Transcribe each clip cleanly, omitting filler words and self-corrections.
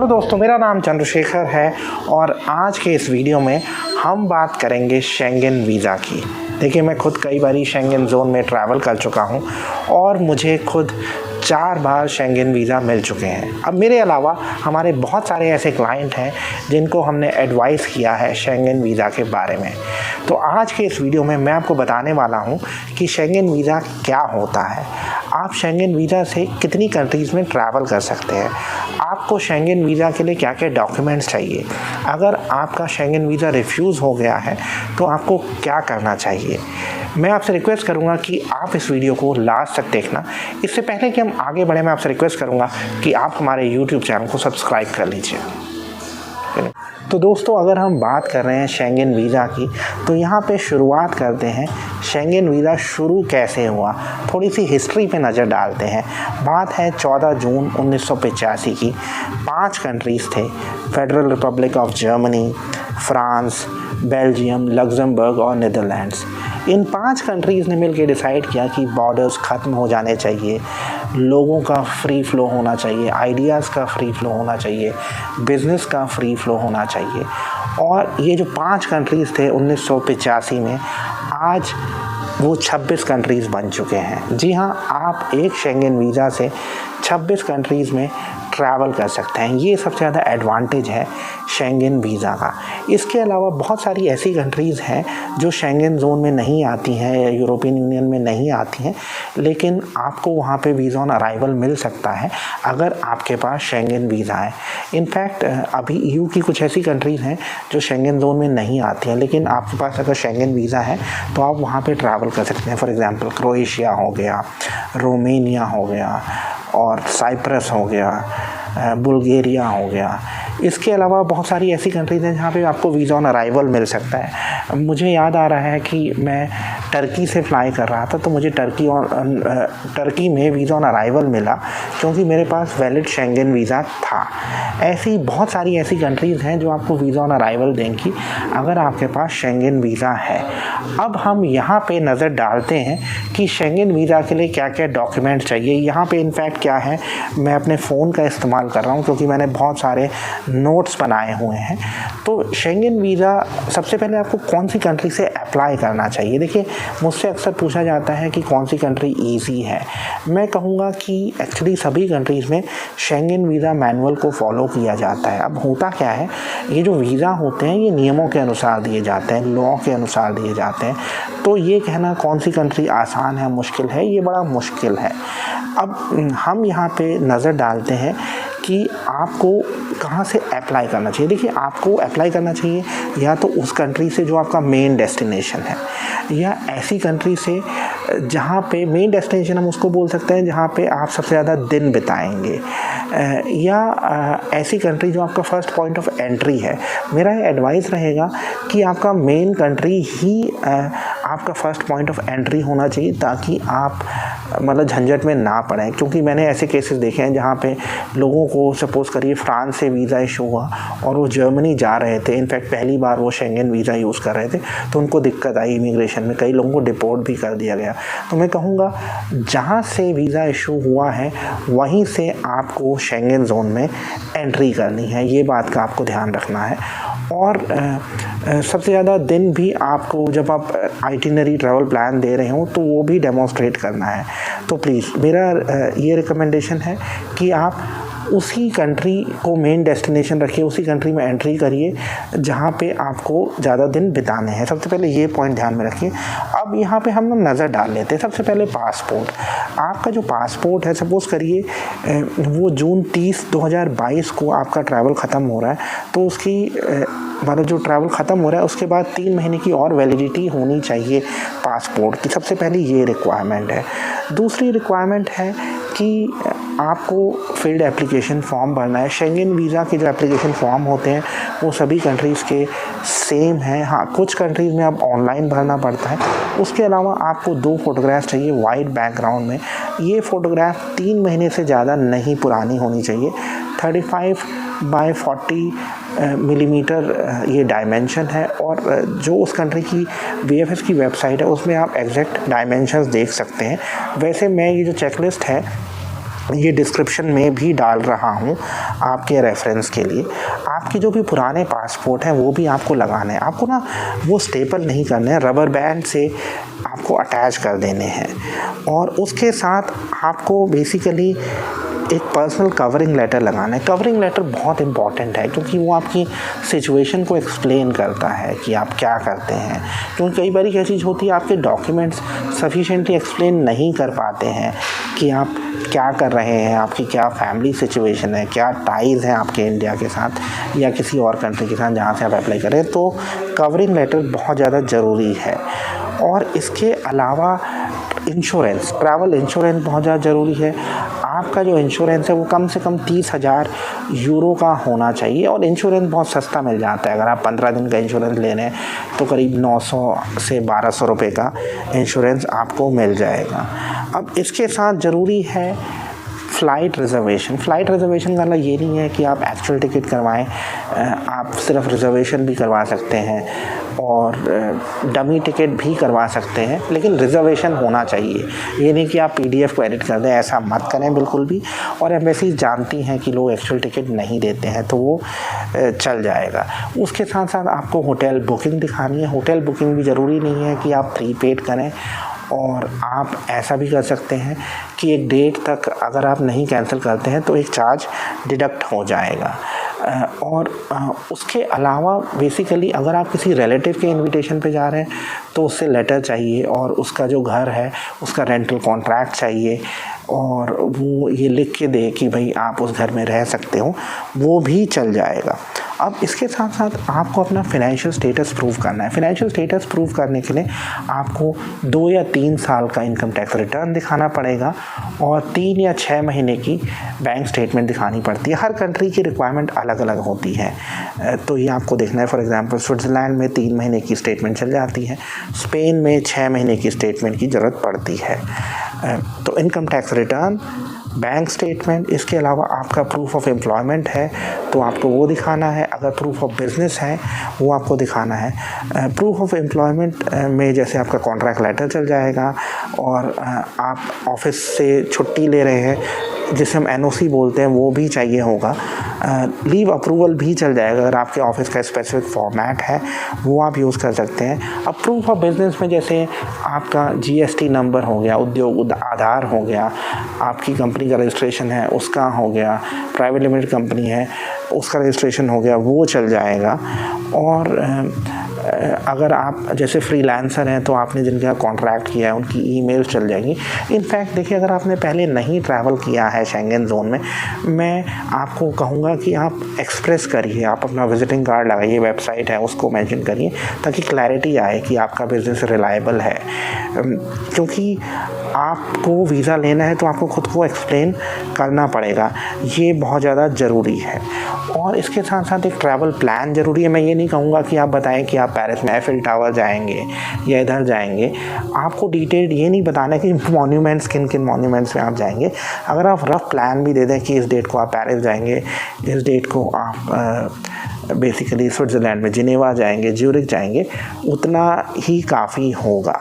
Hello दोस्तों, मेरा नाम चंद्रशेखर है और आज के इस वीडियो में हम बात करेंगे शेंगेन वीज़ा की। देखिए, मैं खुद कई बारी शेंगेन ज़ोन में ट्रैवल कर चुका हूं और मुझे खुद 4 बार शेंगेन वीज़ा मिल चुके हैं। अब मेरे अलावा हमारे बहुत सारे ऐसे क्लाइंट हैं जिनको हमने एडवाइस किया है शेंगेन वीज़ा के बारे में। तो आज के इस वीडियो में मैं आपको बताने वाला हूं कि शेंगेन वीज़ा क्या होता है, आप शेंगेन वीज़ा से कितनी कंट्रीज़ में ट्रैवल कर सकते हैं, आपको शेंगेन वीज़ा के लिए क्या क्या डॉक्यूमेंट्स चाहिए, अगर आपका शेंगेन वीज़ा रिफ्यूज़ हो गया है तो आपको क्या करना चाहिए। मैं आपसे रिक्वेस्ट करूंगा कि आप इस वीडियो को लास्ट तक देखना। इससे पहले कि हम आगे बढ़े, मैं आपसे रिक्वेस्ट करूंगा कि आप हमारे YouTube चैनल को सब्सक्राइब कर लीजिए। तो दोस्तों, अगर हम बात कर रहे हैं शेंगेन वीज़ा की, तो यहाँ पे शुरुआत करते हैं शेंगेन वीज़ा शुरू कैसे हुआ, थोड़ी सी हिस्ट्री पे नज़र डालते हैं। बात है 14 जून 1985 की। 5 कंट्रीज़ थे, federal Republic of Germany, France, Belgium, Luxembourg और नीदरलैंड्स। इन 5 कंट्रीज़ ने मिलकर डिसाइड किया कि बॉर्डर्स ख़त्म हो जाने चाहिए, लोगों का फ्री फ़्लो होना चाहिए, आइडियाज़ का फ्री फ़्लो होना चाहिए, बिज़नेस का फ्री फ़्लो होना चाहिए। और ये जो 5 कंट्रीज़ थे 1985 में, आज वो 26 कंट्रीज़ बन चुके हैं। जी हाँ, आप एक शेंगेन वीज़ा से 26 कंट्रीज़ में ट्रैवल कर सकते हैं। ये सबसे ज़्यादा एडवांटेज है शेंगेन वीज़ा का। इसके अलावा बहुत सारी ऐसी कंट्रीज़ हैं जो शेंगेन ज़ोन में नहीं आती हैं या यूरोपियन यूनियन में नहीं आती हैं, लेकिन आपको वहाँ पे वीज़ा ऑन अराइवल मिल सकता है अगर आपके पास शेंगेन वीज़ा है। इनफैक्ट अभी EU की कुछ ऐसी कंट्रीज़ हैं जो शेंगेन ज़ोन में नहीं आती हैं, लेकिन आपके पास अगर शेंगेन वीज़ा है तो आप वहाँ पे ट्रैवल कर सकते हैं। फॉर एग्ज़ाम्पल क्रोएशिया हो गया, रोमेनिया हो गया और साइप्रस हो गया, बुल्गारिया हो गया। इसके अलावा बहुत सारी ऐसी कंट्रीज़ हैं जहाँ पे आपको वीज़ा ऑन अराइवल मिल सकता है। मुझे याद आ रहा है कि मैं टर्की से फ्लाई कर रहा था, तो मुझे टर्की में वीज़ा ऑन अराइवल मिला क्योंकि मेरे पास वैलिड शेंगेन वीज़ा था। ऐसी बहुत सारी ऐसी कंट्रीज़ हैं जो आपको वीज़ा ऑन अराइवल देंगी अगर आपके पास शेंगेन वीज़ा है। अब हम यहाँ पे नज़र डालते हैं कि शेंगेन वीज़ा के लिए क्या क्या डॉक्यूमेंट चाहिए। यहाँ पे इनफैक्ट क्या है, मैं अपने फ़ोन का इस्तेमाल कर रहा हूँ क्योंकि मैंने बहुत सारे नोट्स बनाए हुए हैं। तो शेंगेन वीज़ा सबसे पहले आपको कौन सी कंट्री से अप्लाई करना चाहिए। देखिए, मुझसे अक्सर पूछा जाता है कि कौन सी कंट्री ईजी है। मैं कहूँगा कि एक्चुअली सभी कंट्रीज़ में शेंगेन वीज़ा मैनुअल को फॉलो किया जाता है। अब होता क्या है, ये जो वीज़ा होते हैं ये नियमों के अनुसार दिए जाते हैं, लॉ के अनुसार दिए जाते हैं। तो ये कहना कौन सी कंट्री आसान है मुश्किल है, ये बड़ा मुश्किल है। अब हम यहाँ पे नज़र डालते हैं कि आपको कहाँ से अप्लाई करना चाहिए। देखिए, आपको अप्लाई करना चाहिए या तो उस कंट्री से जो आपका मेन डेस्टिनेशन है, या ऐसी कंट्री से जहाँ पे मेन डेस्टिनेशन हम उसको बोल सकते हैं जहाँ पे आप सबसे ज़्यादा दिन बिताएंगे, या ऐसी कंट्री जो आपका फ़र्स्ट पॉइंट ऑफ एंट्री है। मेरा एडवाइस रहेगा कि आपका मेन कंट्री ही आपका फ़र्स्ट पॉइंट ऑफ एंट्री होना चाहिए, ताकि आप मतलब झंझट में ना पड़ें। क्योंकि मैंने ऐसे केसेस देखे हैं जहाँ पे लोगों को सपोज़ करिए फ्रांस से वीज़ा इशू हुआ और वो जर्मनी जा रहे थे, इनफैक्ट पहली बार वो शेंगेन वीज़ा यूज़ कर रहे थे, तो उनको दिक्कत आई इमिग्रेशन में, कई लोगों को डिपोर्ट भी कर दिया गया। तो मैं कहूँगा जहाँ से वीज़ा इशू हुआ है वहीं से आपको शेंगेन ज़ोन में एंट्री करनी है, ये बात का आपको ध्यान रखना है। और सबसे ज़्यादा दिन भी आपको, जब आप आइटिनरी ट्रैवल प्लान दे रहे हो, तो वो भी डेमोन्स्ट्रेट करना है। तो प्लीज़ मेरा ये रिकमेंडेशन है कि आप उसी कंट्री को मेन डेस्टिनेशन रखिए, उसी कंट्री में एंट्री करिए जहाँ पे आपको ज़्यादा दिन बिताने हैं। सबसे पहले ये पॉइंट ध्यान में रखिए। अब यहाँ पे हम नज़र डाल लेते हैं। सबसे पहले पासपोर्ट। आपका जो पासपोर्ट है, सपोज़ करिए वो जून 30, 2022 को आपका ट्रैवल ख़त्म हो रहा है, तो उसकी मतलब जो ट्रैवल ख़त्म हो रहा है उसके बाद 3 महीने की और वैलिडिटी होनी चाहिए पासपोर्ट की। सबसे पहली ये रिक्वायरमेंट है। दूसरी रिक्वायरमेंट है कि आपको फील्ड एप्लीकेशन फॉर्म भरना है। शेंगेन वीज़ा के जो एप्लीकेशन फॉर्म होते हैं वो सभी कंट्रीज़ के सेम हैं। हाँ, कुछ कंट्रीज़ में आप ऑनलाइन भरना पड़ता है। उसके अलावा आपको 2 फ़ोटोग्राफ चाहिए वाइट बैकग्राउंड में। ये फ़ोटोग्राफ 3 महीने से ज़्यादा नहीं पुरानी होनी चाहिए। 35 बाय 40 मिलीमीटर ये डायमेंशन है, और जो उस कंट्री की VFS की वेबसाइट है उसमें आप एग्जैक्ट डायमेंशंस देख सकते हैं। वैसे मैं ये जो चेकलिस्ट है ये डिस्क्रिप्शन में भी डाल रहा हूँ आपके रेफरेंस के लिए। आपके जो भी पुराने पासपोर्ट हैं वो भी आपको लगाने हैं। आपको ना वो स्टेपल नहीं करने हैं, रबर बैंड से आपको अटैच कर देने हैं। और उसके साथ आपको बेसिकली एक पर्सनल कवरिंग लेटर लगाना है। कवरिंग लेटर बहुत इम्पॉर्टेंट है क्योंकि वो आपकी सिचुएशन को एक्सप्लेन करता है कि आप क्या करते हैं। क्योंकि कई बार क्या चीज़ होती है, आपके डॉक्यूमेंट्स सफिशिएंटली एक्सप्लेन नहीं कर पाते हैं कि आप क्या कर रहे हैं, आपकी क्या फैमिली सिचुएशन है, क्या टाइज़ हैं आपके इंडिया के साथ या किसी और कंट्री के साथ जहाँ से आप अप्लाई करें। तो कवरिंग लेटर बहुत ज़्यादा ज़रूरी है। और इसके अलावा इंश्योरेंस, ट्रैवल इंश्योरेंस बहुत ज़्यादा ज़रूरी है। आपका जो इंश्योरेंस है वो कम से कम 30,000 यूरो का होना चाहिए। और इंश्योरेंस बहुत सस्ता मिल जाता है। अगर आप 15 दिन का इंश्योरेंस ले रहे हैं तो करीब 900 से 1200 रुपये का इंश्योरेंस आपको मिल जाएगा। अब इसके साथ ज़रूरी है फ़्लाइट रिज़र्वेशन। फ़्लाइट रिज़र्वेशन का मतलब ये नहीं है कि आप एक्चुअल टिकट करवाएं, आप सिर्फ रिज़र्वेशन भी करवा सकते हैं और डमी टिकट भी करवा सकते हैं, लेकिन रिज़र्वेशन होना चाहिए। ये नहीं कि आप PDF को एडिट कर दें, ऐसा मत करें बिल्कुल भी। और एम्बेसीज जानती हैं कि लोग एक्चुअल टिकट नहीं देते हैं तो वो चल जाएगा। उसके साथ साथ आपको होटल बुकिंग दिखानी है। होटल बुकिंग भी ज़रूरी नहीं है कि आप प्रीपेड करें, और आप ऐसा भी कर सकते हैं कि एक डेट तक अगर आप नहीं कैंसिल करते हैं तो एक चार्ज डिडक्ट हो जाएगा। और उसके अलावा बेसिकली अगर आप किसी रिलेटिव के इनविटेशन पे जा रहे हैं तो उससे लेटर चाहिए और उसका जो घर है उसका रेंटल कॉन्ट्रैक्ट चाहिए, और वो ये लिख के दे कि भाई आप उस घर में रह सकते हो, वो भी चल जाएगा। अब इसके साथ साथ आपको अपना फ़ाइनेंशियल स्टेटस प्रूव करना है। फ़ाइनेंशियल स्टेटस प्रूव करने के लिए आपको 2 या 3 साल का इनकम टैक्स रिटर्न दिखाना पड़ेगा और 3 या 6 महीने की बैंक स्टेटमेंट दिखानी पड़ती है। हर कंट्री की रिक्वायरमेंट अलग अलग होती है, तो ये आपको देखना है। फॉर एग्जांपल स्विट्ज़रलैंड में 3 महीने की स्टेटमेंट चल जाती है, स्पेन में 6 महीने की स्टेटमेंट की ज़रूरत पड़ती है। तो income tax return, bank statement, इसके अलावा आपका प्रूफ ऑफ एम्प्लॉयमेंट है तो आपको वो दिखाना है। अगर प्रूफ ऑफ बिज़नेस है वो आपको दिखाना है। प्रूफ ऑफ एम्प्लॉयमेंट में जैसे आपका कॉन्ट्रैक्ट लेटर चल जाएगा, और आप ऑफिस से छुट्टी ले रहे हैं जिसे हम NOC बोलते हैं वो भी चाहिए होगा। लीव अप्रूवल भी चल जाएगा। अगर आपके ऑफिस का स्पेसिफिक फॉर्मेट है वो आप यूज़ कर सकते हैं। अब प्रूफ ऑफ बिज़नेस में जैसे आपका GST नंबर हो गया, उद्योग आधार हो गया, आपकी कंपनी का रजिस्ट्रेशन है उसका हो गया, प्राइवेट लिमिटेड कंपनी है उसका रजिस्ट्रेशन हो गया, वो चल जाएगा। और अगर आप जैसे फ्रीलांसर हैं तो आपने जिनका कॉन्ट्रैक्ट किया है उनकी ईमेल चल जाएगी। इनफैक्ट देखिए, अगर आपने पहले नहीं ट्रैवल किया है शेंगन ज़ोन में, मैं आपको कहूँगा कि आप एक्सप्रेस करिए, आप अपना विजिटिंग कार्ड लगाइए, वेबसाइट है उसको मेंशन करिए ताकि क्लैरिटी आए कि आपका बिज़नेस रिलायबल है। क्योंकि आपको वीज़ा लेना है तो आपको ख़ुद को एक्सप्लेन करना पड़ेगा, ये बहुत ज़्यादा ज़रूरी है। और इसके साथ साथ एक ट्रैवल प्लान ज़रूरी है। मैं ये नहीं कहूँगा कि आप बताएं कि आप पेरिस में एफिल टावर जाएंगे या इधर जाएंगे। आपको डिटेल्ड ये नहीं बताना कि मॉन्यूमेंट्स किन किन मॉन्यूमेंट्स में आप जाएंगे। अगर आप रफ प्लान भी दे दें कि इस डेट को आप पेरिस जाएंगे, इस डेट को आप बेसिकली स्विट्ज़रलैंड में जिनेवा जाएंगे, ज्यूरिख जाएंगे, उतना ही काफ़ी होगा।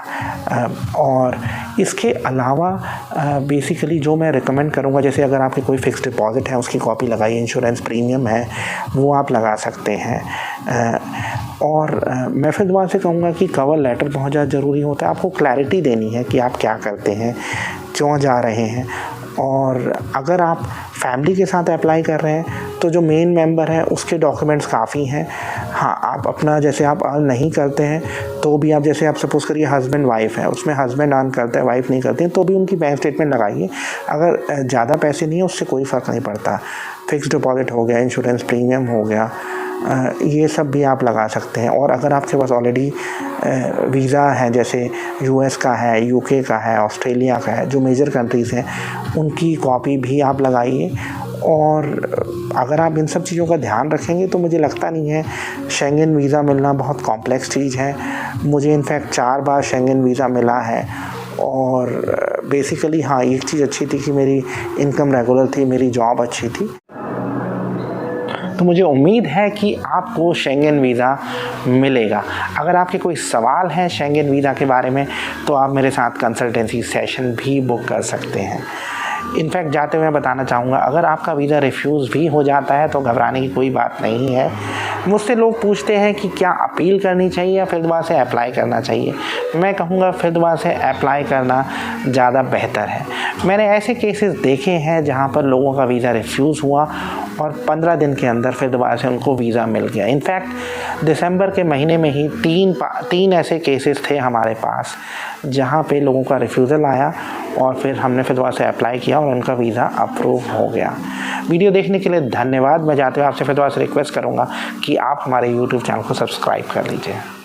और इसके अलावा बेसिकली जो मैं रिकमेंड करूँगा, जैसे अगर आपके कोई फ़िक्स डिपॉज़िट है उसकी कॉपी लगाइए, इंश्योरेंस प्रीमियम है वो आप लगा सकते हैं। और मैं फिर दोबारा से कहूँगा कि कवर लेटर बहुत ज़्यादा ज़रूरी होता है। आपको क्लैरिटी देनी है कि आप क्या करते हैं, क्यों जा रहे हैं। और अगर आप फैमिली के साथ अप्लाई कर रहे हैं तो जो मेन मेंबर है उसके डॉक्यूमेंट्स काफ़ी हैं। हाँ, आप अपना जैसे आप अर्न नहीं करते हैं तो भी आप जैसे आप सपोज़ करिए हस्बैंड वाइफ है, उसमें हस्बैंड अर्न करता है, वाइफ नहीं करती है, तो भी उनकी बैंक स्टेटमेंट लगाइए। अगर ज़्यादा पैसे नहीं है उससे कोई फ़र्क नहीं पड़ता। फ़िक्स डिपॉज़िट हो गया, इंश्योरेंस प्रीमियम हो गया, ये सब भी आप लगा सकते हैं। और अगर आपके पास ऑलरेडी वीज़ा है, जैसे US का है, UK का है, ऑस्ट्रेलिया का है, जो मेजर कंट्रीज़ हैं उनकी कॉपी भी आप लगाइए। और अगर आप इन सब चीज़ों का ध्यान रखेंगे तो मुझे लगता नहीं है शेंगन वीज़ा मिलना बहुत कॉम्प्लेक्स चीज़ है। मुझे इनफैक्ट 4 बार शेंगन वीज़ा मिला है। और बेसिकली हाँ, एक चीज़ अच्छी थी कि मेरी इनकम रेगुलर थी, मेरी जॉब अच्छी थी। तो मुझे उम्मीद है कि आपको शेंगन वीज़ा मिलेगा। अगर आपके कोई सवाल हैं शेंगन वीज़ा के बारे में तो आप मेरे साथ कंसल्टेंसी सेशन भी बुक कर सकते हैं। इनफैक्ट जाते हुए मैं बताना चाहूँगा, अगर आपका वीज़ा रिफ्यूज़ भी हो जाता है तो घबराने की कोई बात नहीं है। मुझसे लोग पूछते हैं कि क्या अपील करनी चाहिए या फिर दोबारा से अप्लाई करना चाहिए। मैं कहूँगा फिर दोबारा से अप्लाई करना ज़्यादा बेहतर है। मैंने ऐसे केसेस देखे हैं जहाँ पर लोगों का वीज़ा रिफ्यूज़ हुआ और 15 दिन के अंदर फिर दोबारा से उनको वीज़ा मिल गया। इनफैक्ट दिसंबर के महीने में ही तीन ऐसे केसेस थे हमारे पास जहाँ पे लोगों का रिफ्यूज़ल आया और फिर हमने फिर दोबारा से अप्लाई किया और उनका वीज़ा अप्रूव हो गया। वीडियो देखने के लिए धन्यवाद। मैं जाते हुए आपसे फिर दोबारा से रिक्वेस्ट करूँगा कि आप हमारे यूट्यूब चैनल को सब्सक्राइब कर लीजिए।